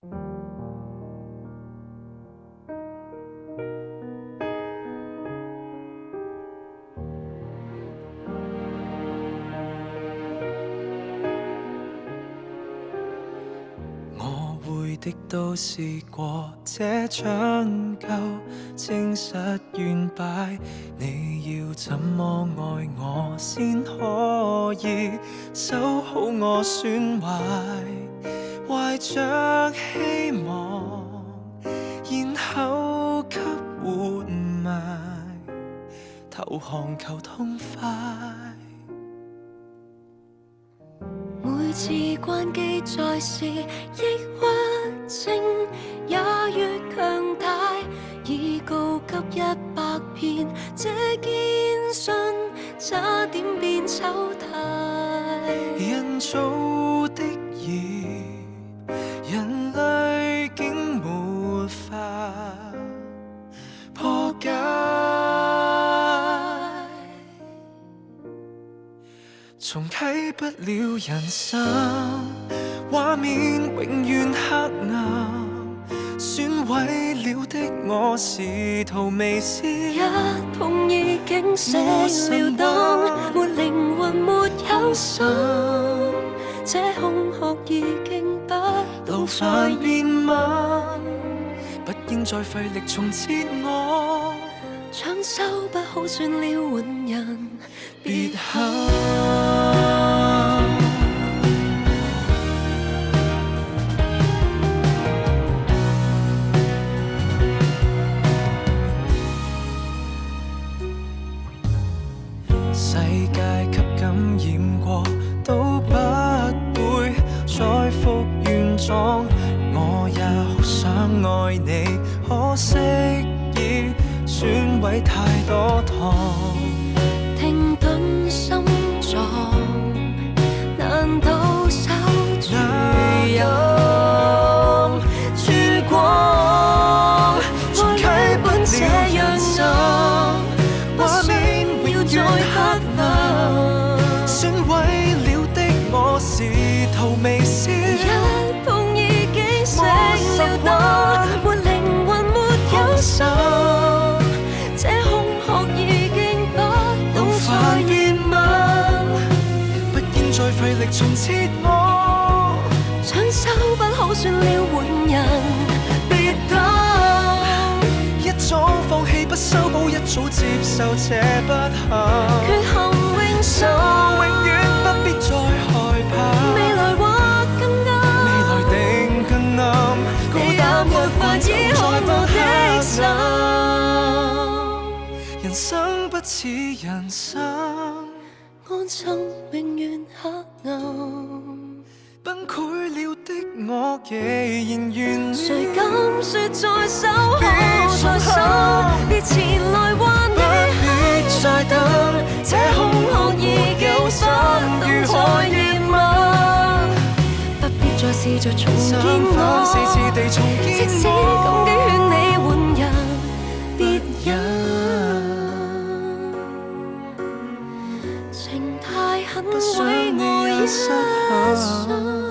我會的都試過，這張舊證實完敗。你要怎麼愛我先可以修好我損壞？懷着希望，然後給活埋，投降求痛快。每次關機再試，抑鬱症也越強大，已告急100遍，這堅信差點變醜態。人造的孽，人類竟沒法破解。重啟不了人生，畫面永遠黑暗，損毀了的我是途微笑。一碰已經熄了燈，沒靈魂沒有心，這空殼已經不到再變慢，不應再費力重設我，搶修不好算了換人，別喊。世界給感染過，都不會再復原狀。我也好想愛你，可惜已損毀太多趟。停頓心臟，難道守住任曙光？重啟不這樣深，畫面要再黑暗，損毀了的我是途微笑。一碰已經熄了燈，沒靈魂沒有心，這空殼已經不到再變慢，不應再費力重設我，搶修不好算了換人，別等。一早放棄不修補，一早接受這不幸，缺陷永守，永遠不必再害怕。未來或更暗，未來定更暗，高膽沒法倚靠的心。人生不似人生，安心永遠黑暗。崩潰了的我既然完了，誰敢說再守好再守？別前來還你不必再等，這空殼已經不如何熱吻，不必再試着重建我，4次地重建即使感激勸你換人，別忍，情太狠毀我一生。